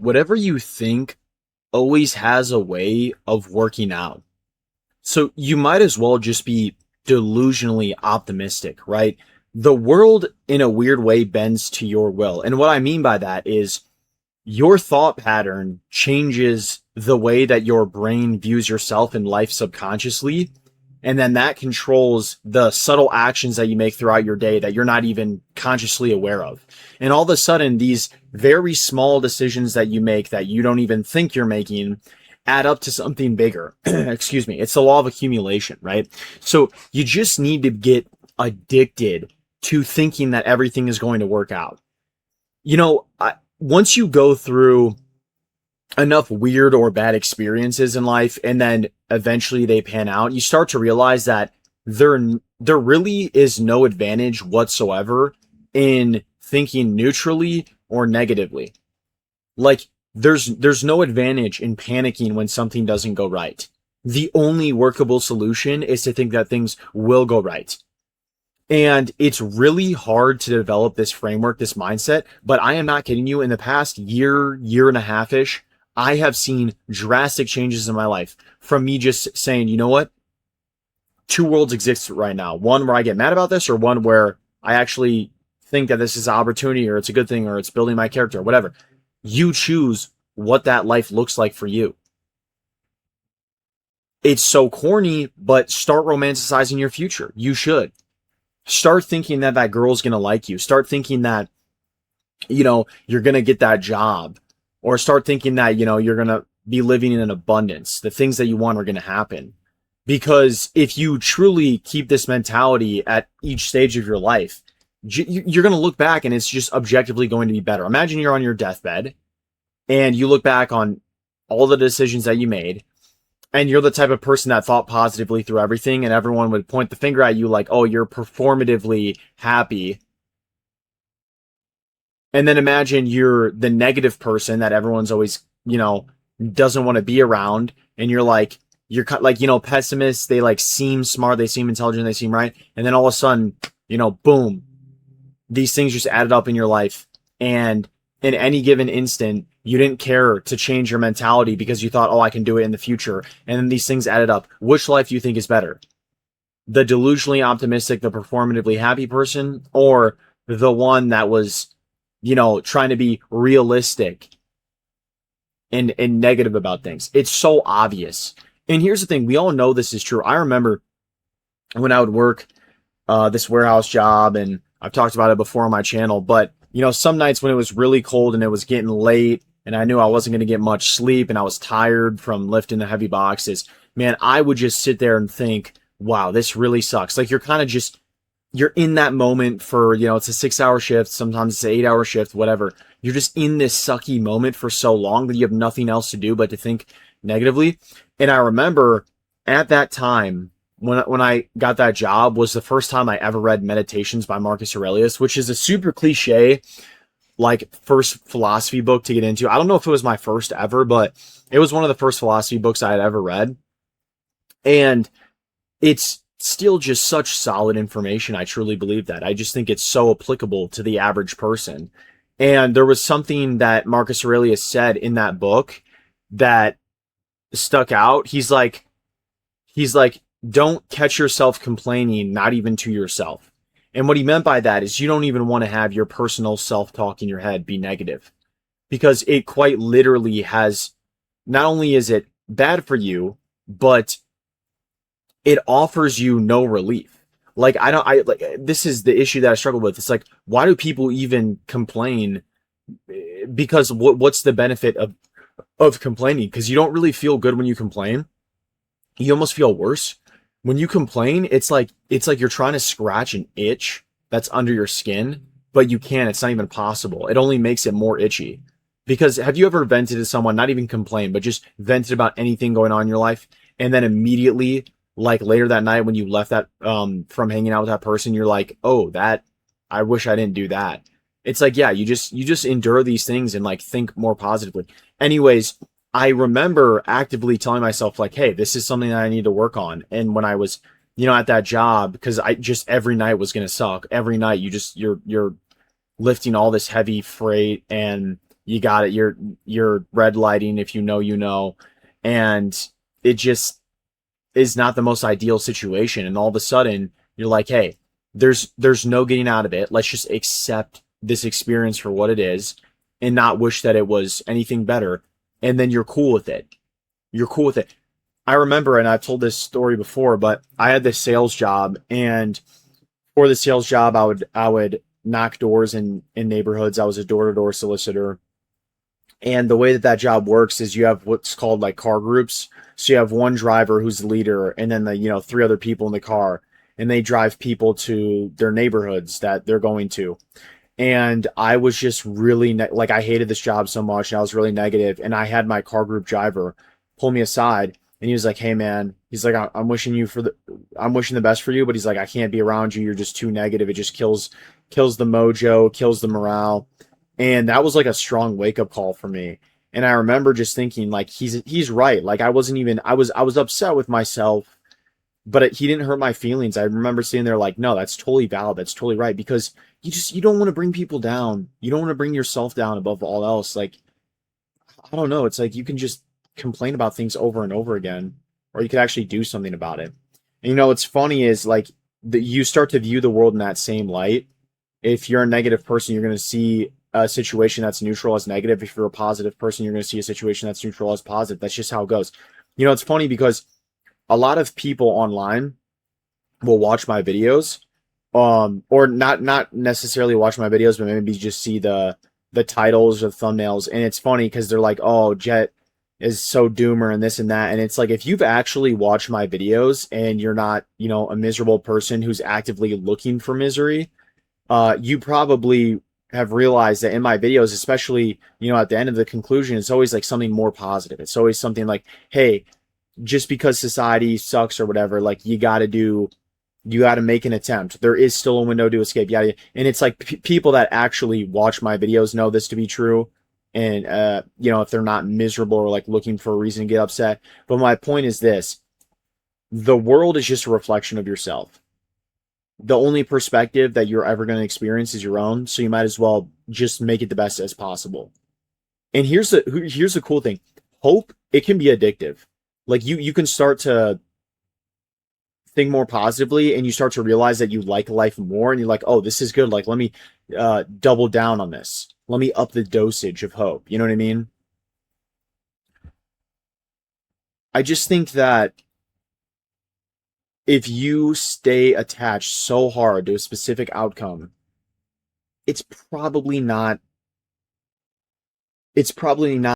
whatever you think always has a way of working out. So you might as well just be delusionally optimistic, right? The world in a weird way bends to your will. And what I mean by that is your thought pattern changes the way that your brain views yourself in life subconsciously. And then that controls the subtle actions that you make throughout your day that you're not even consciously aware of. And all of a sudden, these very small decisions that you make that you don't even think you're making add up to something bigger. Excuse me. It's the law of accumulation, right? So you just need to get addicted to thinking that everything is going to work out. You know, once you go through enough weird or bad experiences in life and then eventually they pan out, you start to realize that there really is no advantage whatsoever in thinking neutrally or negatively. Like there's no advantage in panicking when something doesn't go right. The only workable solution is to think that things will go right. And it's really hard to develop this framework, this mindset, but I am not kidding you. In the past year and a half-ish, I have seen drastic changes in my life from me just saying, you know what? Two worlds exist right now. One where I get mad about this, or one where I actually think that this is an opportunity or it's a good thing or it's building my character or whatever. You choose what that life looks like for you. It's so corny, but start romanticizing your future. You should. Start thinking that that girl's going to like you. Start thinking that, you know, you're going to get that job. Or start thinking that, you know, you're going to be living in an abundance. The things that you want are going to happen. Because if you truly keep this mentality at each stage of your life, you're going to look back and it's just objectively going to be better. Imagine you're on your deathbed and you look back on all the decisions that you made and you're the type of person that thought positively through everything and everyone would point the finger at you like, oh, you're performatively happy. And then imagine you're the negative person that everyone's always, you know, doesn't want to be around. And you're like, you know, pessimists, they like seem smart, they seem intelligent, they seem right. And then all of a sudden, you know, boom, these things just added up in your life. And in any given instant, you didn't care to change your mentality because you thought, oh, I can do it in the future. And then these things added up. Which life do you think is better? The delusionally optimistic, the performatively happy person, or the one that was, you know, trying to be realistic and negative about things? It's so obvious. And here's the thing. We all know this is true. I remember when I would work this warehouse job, and I've talked about it before on my channel, but, you know, some nights when it was really cold and it was getting late and I knew I wasn't going to get much sleep and I was tired from lifting the heavy boxes, man, I would just sit there and think, wow, this really sucks. Like you're kind of just, you're in that moment for, you know, it's a 6-hour shift. Sometimes it's an 8-hour shift, whatever. You're just in this sucky moment for so long that you have nothing else to do but to think negatively. And I remember at that time, when I got that job, was the first time I ever read Meditations by Marcus Aurelius, which is a super cliche, like first philosophy book to get into. I don't know if it was my first ever, but it was one of the first philosophy books I had ever read. And it's still just such solid information. I truly believe that. I just think it's so applicable to the average person. And there was something that Marcus Aurelius said in that book that stuck out. He's like, don't catch yourself complaining, not even to yourself. And what he meant by that is you don't even want to have your personal self-talk in your head be negative, because it quite literally has, not only is it bad for you, but it offers you no relief. Like, this is the issue that I struggle with. It's like, why do people even complain? Because what's the benefit of complaining? Because you don't really feel good when you complain. You almost feel worse. When you complain, it's like you're trying to scratch an itch that's under your skin, but you can't. It's not even possible. It only makes it more itchy. Because have you ever vented to someone, not even complained, but just vented about anything going on in your life, and then immediately, like later that night when you left that from hanging out with that person, you're like, oh, that, I wish I didn't do that. It's like, yeah, you just endure these things and like think more positively. Anyways, I remember actively telling myself like, hey, this is something that I need to work on. And when I was, you know, at that job, because I just, every night was going to suck. Every night you're lifting all this heavy freight and You got it. You're red lighting if you know, you know. And it just is not the most ideal situation. And all of a sudden you're like, hey, there's no getting out of it. Let's just accept this experience for what it is and not wish that it was anything better. And then you're cool with it. You're cool with it. I remember, and I've told this story before, but I had this sales job, and for the sales job, I would knock doors in neighborhoods. I was a door-to-door solicitor. And the way that that job works is you have what's called like car groups. So you have one driver who's the leader, and then three other people in the car, and they drive people to their neighborhoods that they're going to. And I was just really like, I hated this job so much, and I was really negative. And I had my car group driver pull me aside, and he was like, "Hey man," he's like, I'm wishing I'm wishing the best for you, but he's like, "I can't be around you. You're just too negative. It just kills the mojo, kills the morale." And that was like a strong wake up call for me. And I remember just thinking like, he's right. Like I was upset with myself, but he didn't hurt my feelings. I remember sitting there like, no, that's totally valid. That's totally right. Because you don't want to bring people down. You don't want to bring yourself down above all else. Like, I don't know. It's like you can just complain about things over and over again, or you could actually do something about it. And what's funny is like you start to view the world in that same light. If you're a negative person, you're going to see a situation that's neutral as negative. If you're a positive person, you're going to see a situation that's neutral as positive. That's just how it goes. It's funny because a lot of people online will watch my videos, or not necessarily watch my videos, but maybe just see the titles or thumbnails. And it's funny because they're like, oh, Jett is so doomer and this and that. And it's like, if you've actually watched my videos and you're not, a miserable person who's actively looking for misery, you probably have realized that in my videos, especially, at the end of the conclusion, it's always like something more positive. It's always something like, hey, just because society sucks or whatever, like you got to make an attempt. There is still a window to escape. Yeah. And it's like people that actually watch my videos know this to be true. And, if they're not miserable or like looking for a reason to get upset. But my point is this: the world is just a reflection of yourself. The only perspective that you're ever going to experience is your own. So you might as well just make it the best as possible. And here's the cool thing. Hope, it can be addictive. Like you can start to think more positively, and you start to realize that you like life more, and you're like, oh, this is good. Like, let me double down on this. Let me up the dosage of hope. You know what I mean? I just think that if you stay attached so hard to a specific outcome, it's probably not